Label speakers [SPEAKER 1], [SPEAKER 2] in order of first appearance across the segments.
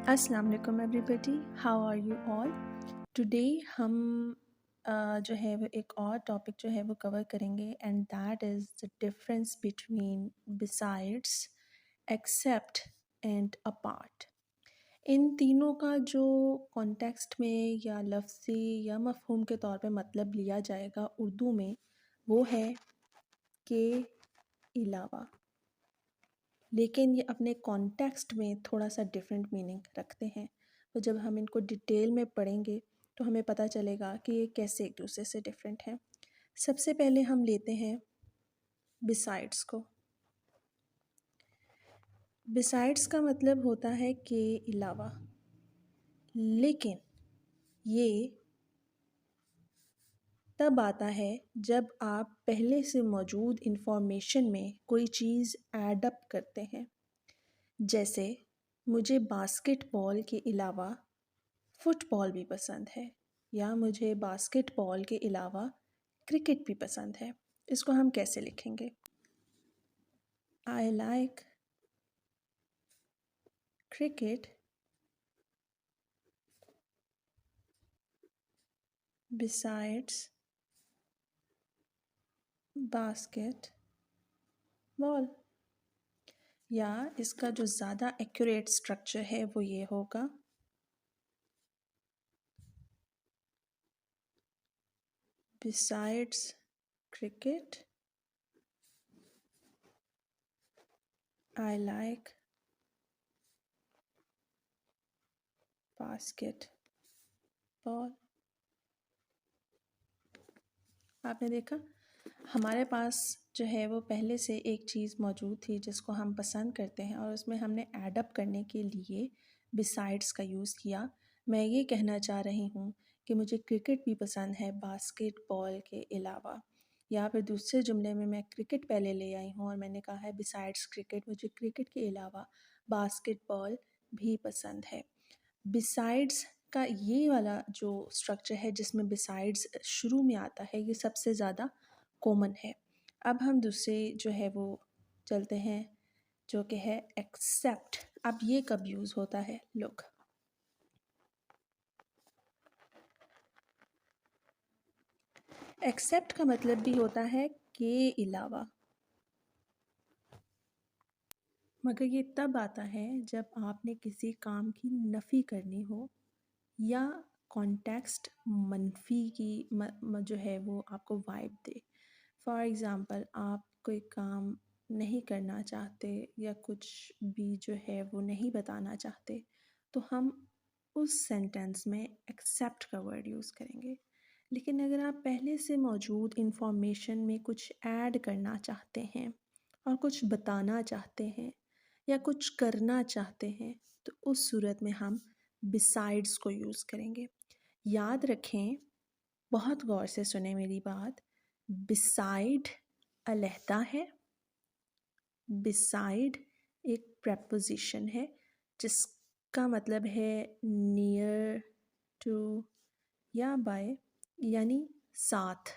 [SPEAKER 1] अस्सलाम वालेकुम everybody, how are you all. Today हम जो है वो एक और टॉपिक जो है वो कवर करेंगे and that is the difference between besides, except and apart. इन तीनों का जो कॉन्टेक्स्ट में या लफ्ज़ी या मफ़हूम के तौर पे मतलब लिया जाएगा उर्दू में, वो है के अलावा, लेकिन ये अपने कॉन्टेक्स्ट में थोड़ा सा डिफरेंट मीनिंग रखते हैं। तो जब हम इनको डिटेल में पढ़ेंगे तो हमें पता चलेगा कि ये कैसे एक दूसरे से डिफरेंट हैं। सबसे पहले हम लेते हैं बिसाइड्स को। बिसाइड्स का मतलब होता है के अलावा, लेकिन ये तब आता है जब आप पहले से मौजूद इंफॉर्मेशन में कोई चीज़ ऐड अप करते हैं। जैसे मुझे बास्केटबॉल के अलावा फुटबॉल भी पसंद है, या मुझे बास्केटबॉल के अलावा क्रिकेट भी पसंद है। इसको हम कैसे लिखेंगे? आई like cricket besides basket ball. या इसका जो ज़्यादा एक्यूरेट स्ट्रक्चर है वो ये होगा, besides cricket I like basket ball. आपने देखा, हमारे पास जो है वो पहले से एक चीज़ मौजूद थी जिसको हम पसंद करते हैं और उसमें हमने ऐड अप करने के लिए बिसाइड्स का यूज़ किया। मैं ये कहना चाह रही हूँ कि मुझे क्रिकेट भी पसंद है बास्केटबॉल के अलावा, या फिर दूसरे जुमले में मैं क्रिकेट पहले ले आई हूँ और मैंने कहा है बिसाइड्स क्रिकेट, मुझे क्रिकेट के अलावा बास्केटबॉल भी पसंद है। बिसाइड्स का ये वाला जो स्ट्रक्चर है जिसमें बिसाइड्स शुरू में आता है, ये सबसे ज़्यादा कॉमन है। अब हम दूसरे जो है वो चलते हैं, जो कि है एक्सेप्ट। अब ये कब यूज़ होता है? लुक, एक्सेप्ट का मतलब भी होता है के अलावा, मगर ये तब आता है जब आपने किसी काम की नफ़ी करनी हो या कॉन्टेक्स्ट मनफी की जो है वो आपको वाइब दे। फॉर एग्ज़ाम्पल, आप कोई काम नहीं करना चाहते या कुछ भी जो है वो नहीं बताना चाहते, तो हम उस सेंटेंस में एक्सेप्ट का वर्ड यूज़ करेंगे। लेकिन अगर आप पहले से मौजूद इंफॉर्मेशन में कुछ ऐड करना चाहते हैं और कुछ बताना चाहते हैं या कुछ करना चाहते हैं, तो उस सूरत में हम बिसाइड्स को यूज़ करेंगे। याद रखें, बहुत गौर से सुने मेरी बात, बिसाइड अलहदा है, बिसाइड एक प्रेपोजिशन है जिसका मतलब है नियर टू या बाय, यानी साथ।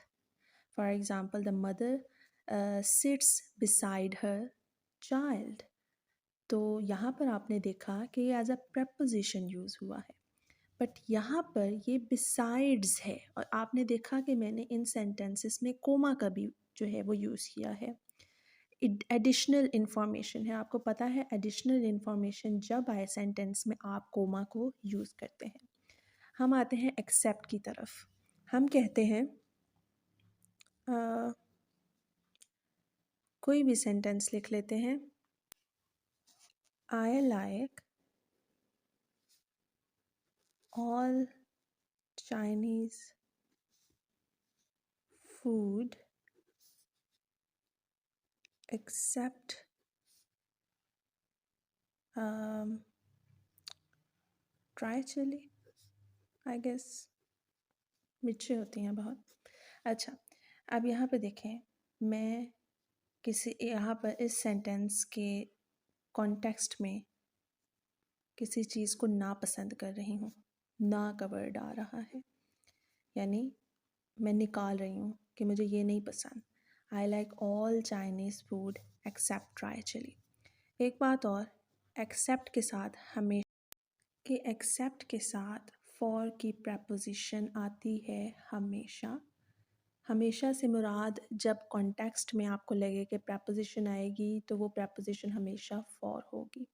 [SPEAKER 1] For example, the mother sits beside her child. तो यहाँ पर आपने देखा कि एज अ प्रेपोजिशन यूज़ हुआ है, बट यहाँ पर ये बिसाइड्स है और आपने देखा कि मैंने इन सेंटेंसेस में कोमा का भी जो है वो यूज़ किया है। एडिशनल इन्फॉर्मेशन है, आपको पता है एडिशनल इन्फॉर्मेशन जब आए सेंटेंस में आप कोमा को यूज़ करते हैं। हम आते हैं एक्सेप्ट की तरफ। हम कहते हैं कोई भी सेंटेंस लिख लेते हैं, I like all Chinese food except dry chilli, I guess मिर्चें होती हैं बहुत। अच्छा, अब यहाँ पे देखें, मैं किसी यहाँ पर इस सेंटेंस के कॉन्टेक्स्ट में किसी चीज़ को नापसंद कर रही हूँ, ना का वर्ड आ रहा है, यानी मैं निकाल रही हूँ कि मुझे ये नहीं पसंद। I like all Chinese food except dry chilli. एक बात और, एक्सेप्ट के साथ हमें कि एक्सेप्ट के साथ फॉर की प्रपोजिशन आती है हमेशा। हमेशा से मुराद जब कॉन्टेक्स्ट में आपको लगे कि प्रपोजिशन आएगी तो वो प्रपोजिशन हमेशा फॉर होगी।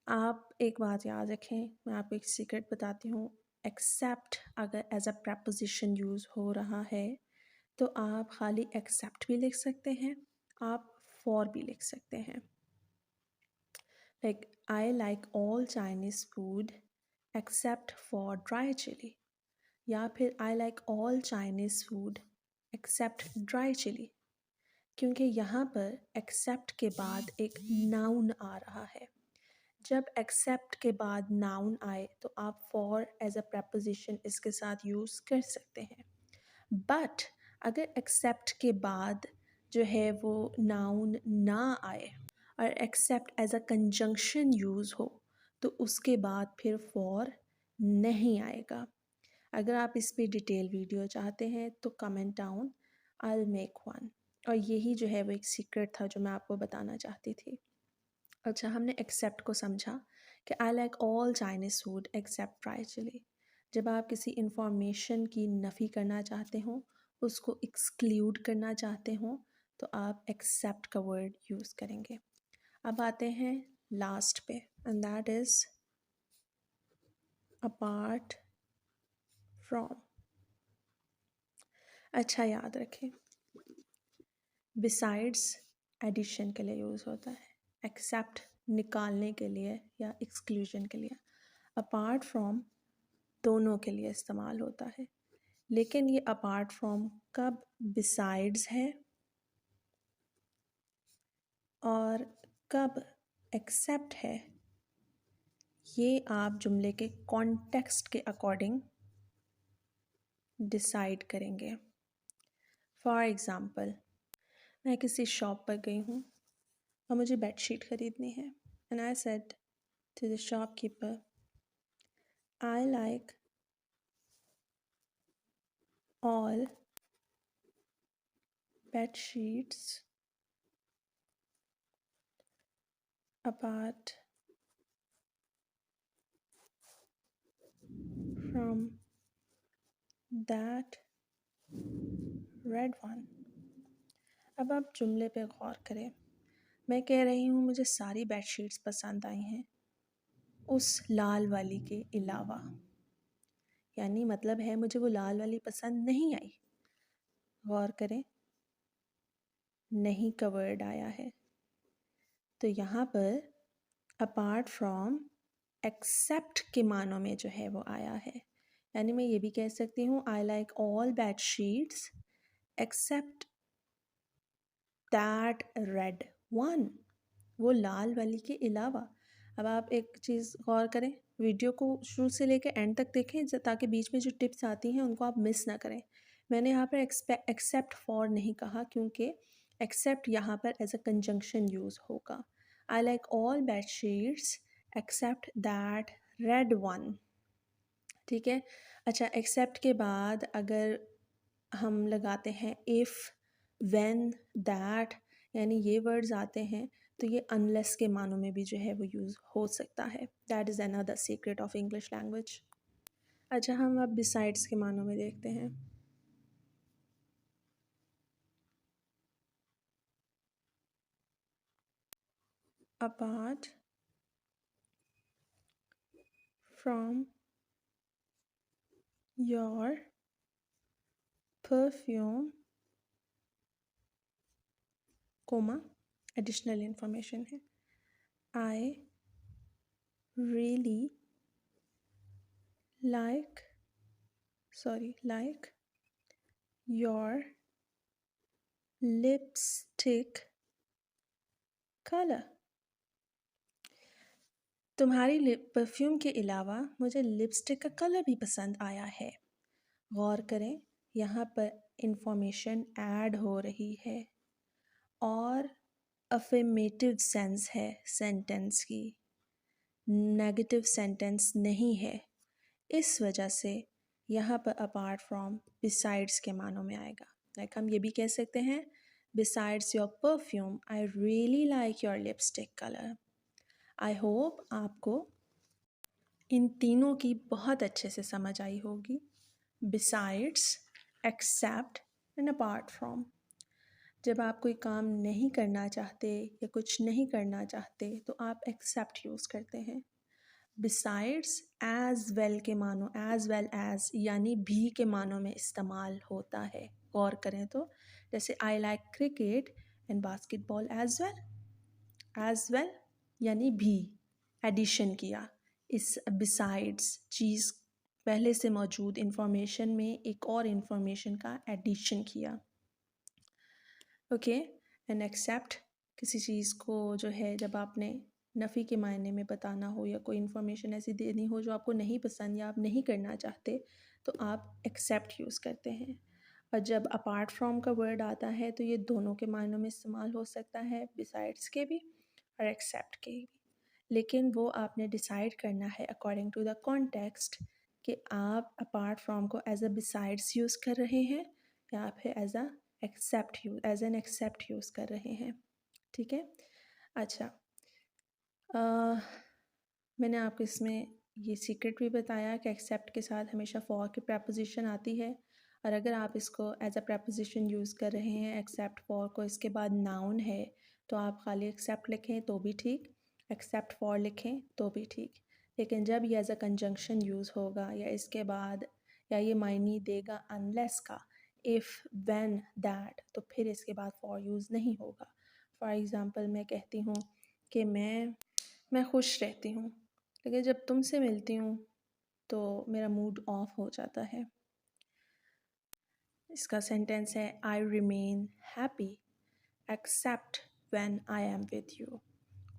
[SPEAKER 1] आप एक बात याद रखें, मैं आपको एक सीक्रेट बताती हूँ। एक्सेप्ट अगर एज अ प्रपोजिशन यूज़ हो रहा है तो आप खाली एक्सेप्ट भी लिख सकते हैं, आप फॉर भी लिख सकते हैं। Like I like all Chinese food except for dry chilli, या फिर I like all Chinese food except dry chilli, क्योंकि यहाँ पर एक्सेप्ट के बाद एक नाउन आ रहा है। जब एक्सेप्ट के बाद नाउन आए तो आप फॉर एज अ प्रपोजिशन इसके साथ यूज़ कर सकते हैं। बट अगर एक्सेप्ट के बाद जो है वो नाउन ना आए और except as a conjunction use हो तो उसके बाद फिर फॉर नहीं आएगा। अगर आप इस पे डिटेल वीडियो चाहते हैं तो comment down, I will make one. और यही जो है वो एक सीक्रेट था जो मैं आपको बताना चाहती थी। अच्छा, हमने एक्सेप्ट को समझा कि I like all Chinese food except dry chilli. जब आप किसी इंफॉर्मेशन की नफ़ी करना चाहते हो, उसको एक्सक्लूड करना चाहते हो, तो आप एक्सेप्ट का वर्ड यूज़ करेंगे। अब आते हैं लास्ट पे, and that is apart from. अच्छा याद रखें, बिसाइड्स एडिशन के लिए यूज़ होता है, एक्सेप्ट निकालने के लिए या एक्सक्लूजन के लिए, अपार्ट फ्रॉम दोनों के लिए इस्तेमाल होता है। लेकिन ये अपार्ट फ्रॉम कब बिसाइड्स है और कब एक्सेप्ट है, ये आप जुमले के कॉन्टेक्स्ट के अकॉर्डिंग डिसाइड करेंगे। फॉर एग्ज़ाम्पल, मैं किसी शॉप पर गई हूँ और मुझे बेडशीट ख़रीदनी है, and I said to the shopkeeper, I like all bed sheets apart from that red one। अब आप जुमले पे गौर करें। मैं कह रही हूँ मुझे सारी बेडशीट्स पसंद आई हैं उस लाल वाली के अलावा, यानी मतलब है मुझे वो लाल वाली पसंद नहीं आई। गौर करें, नहीं का वर्ड आया है, तो यहाँ पर अपार्ट फ्रॉम एक्सेप्ट के मानों में जो है वो आया है। यानी मैं ये भी कह सकती हूँ I like all bed sheets except that red one, वो लाल वाली के अलावा। अब आप एक चीज़ गौर करें, वीडियो को शुरू से लेकर एंड तक देखें ताकि बीच में जो टिप्स आती हैं उनको आप मिस ना करें। मैंने यहाँ पर एक्सेप्ट फॉर नहीं कहा क्योंकि एक्सेप्ट यहाँ पर एज अ कंजंक्शन यूज़ होगा। I like all bed sheets except that red one. ठीक है। अच्छा, एक्सेप्ट के बाद अगर हम लगाते हैं इफ़, व्हेन, दैट, यानी ये वर्ड्स आते हैं तो ये अनलेस के मानों में भी जो है वो यूज़ हो सकता है। That is another secret of English language. अच्छा, हम अब बिसाइड्स के मानों में देखते हैं। Apart from your perfume, comma additional information है, I really like your lipstick color। तुम्हारी परफ्यूम के अलावा मुझे लिपस्टिक का कलर भी पसंद आया है। गौर करें, यहाँ पर इंफॉर्मेशन ऐड हो रही है और अफर्मेटिव सेंस है सेंटेंस की, नेगेटिव सेंटेंस नहीं है। इस वजह से यहाँ पर अपार्ट फ्रॉम बिसाइड्स के मानों में आएगा। लाइक हम ये भी कह सकते हैं, besides your perfume I really like your lipstick colour. I hope आपको इन तीनों की बहुत अच्छे से समझ आई होगी। Besides, except and apart from. जब आप कोई काम नहीं करना चाहते या कुछ नहीं करना चाहते तो आप एक्सेप्ट यूज़ करते हैं। बिसाइड्स एज वेल के मानों, एज वेल एज यानी भी के मानों में इस्तेमाल होता है। गौर करें तो जैसे I like cricket and basketball as well. As well यानी भी, एडिशन किया। इस बिसाइड्स चीज़ पहले से मौजूद इंफॉर्मेशन में एक और इंफॉर्मेशन का एडिशन किया। ओके। एंड एक्सेप्ट, किसी चीज़ को जो है जब आपने नफ़ी के मायने में बताना हो या कोई इन्फॉर्मेशन ऐसी देनी हो जो आपको नहीं पसंद या आप नहीं करना चाहते तो आप एक्सेप्ट यूज़ करते हैं। और जब अपार्ट फ्रॉम का वर्ड आता है तो ये दोनों के मायनों में इस्तेमाल हो सकता है, बिसाइड्स के भी और एक्सेप्ट के भी। लेकिन वो आपने डिसाइड करना है अकॉर्डिंग टू द कॉन्टेक्स्ट कि आप अपार्ट फ्रॉम को एज अ बिसाइड्स यूज़ कर रहे हैं या फिर एज एन एक्सेप्ट यूज़ कर रहे हैं। ठीक है। अच्छा, मैंने आपको इसमें ये सीक्रेट भी बताया कि एक्सेप्ट के साथ हमेशा फॉर की प्रपोजिशन आती है, और अगर आप इसको एज अ प्रपोजिशन यूज़ कर रहे हैं एक्सेप्ट फॉर को, इसके बाद नाउन है तो आप खाली एक्सेप्ट लिखें तो भी ठीक, एक्सेप्ट फॉर लिखें तो भी ठीक। लेकिन जब ये एज अ कंजंक्शन यूज़ होगा या इसके बाद या ये मायने देगा अनलेस का, इफ़ व्हेन दैट, तो फिर इसके बाद फॉर यूज़ नहीं होगा। फॉर एग्ज़ाम्पल मैं कहती हूँ कि मैं खुश रहती हूँ, लेकिन जब तुमसे मिलती हूँ तो मेरा मूड ऑफ हो जाता है। इसका सेंटेंस है I remain happy except when I am with you.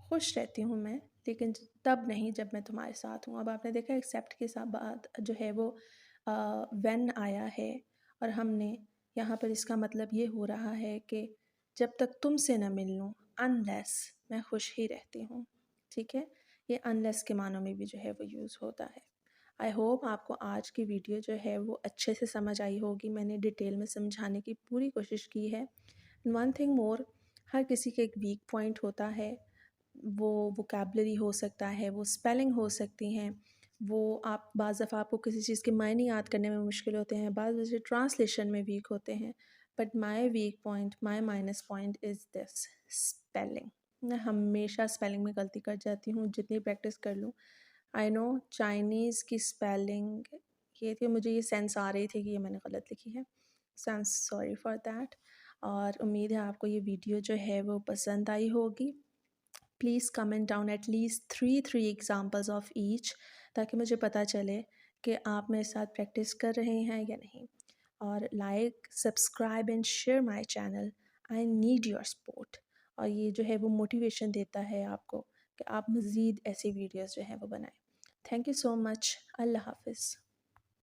[SPEAKER 1] खुश रहती हूँ मैं, लेकिन तब नहीं जब मैं तुम्हारे साथ हूँ। अब आपने देखा एक्सेप्ट के साथ बाद जो है वो व्हेन आया है, और हमने यहाँ पर इसका मतलब ये हो रहा है कि जब तक तुमसे न मिल लूँ, अनलेस मैं खुश ही रहती हूँ। ठीक है। ये अनलेस के मानों में भी जो है वो यूज़ होता है। आई होप आपको आज की वीडियो जो है वो अच्छे से समझ आई होगी। मैंने डिटेल में समझाने की पूरी कोशिश की है। वन थिंग मोर, हर किसी का एक वीक पॉइंट होता है। वो वोकैबलरी हो सकता है, वो स्पेलिंग हो सकती हैं, वो आप बाज़ दफ़ा आपको किसी चीज़ के मायने याद करने में मुश्किल होते हैं, बाज़ वजह ट्रांसलेशन में वीक होते हैं। But my weak point, my minus point is this, spelling. मैं हमेशा स्पेलिंग में गलती कर जाती हूँ, जितनी प्रैक्टिस कर लूँ। आई नो चाइनीज़ की स्पेलिंग ये थी, मुझे ये सेंस आ रही थी कि ये मैंने गलत लिखी है, so I am sorry for that. और उम्मीद है आपको ये वीडियो जो है वो पसंद आई होगी। Please comment down at least three examples of each, ताकि मुझे पता चले कि आप मेरे साथ प्रैक्टिस कर रहे हैं या नहीं। और like, subscribe and share my channel, I need your support. और ये जो है वो मोटिवेशन देता है आपको कि आप मज़ीद ऐसी वीडियोस जो हैं वो बनाएं। Thank you so much. अल्लाह हाफिज़।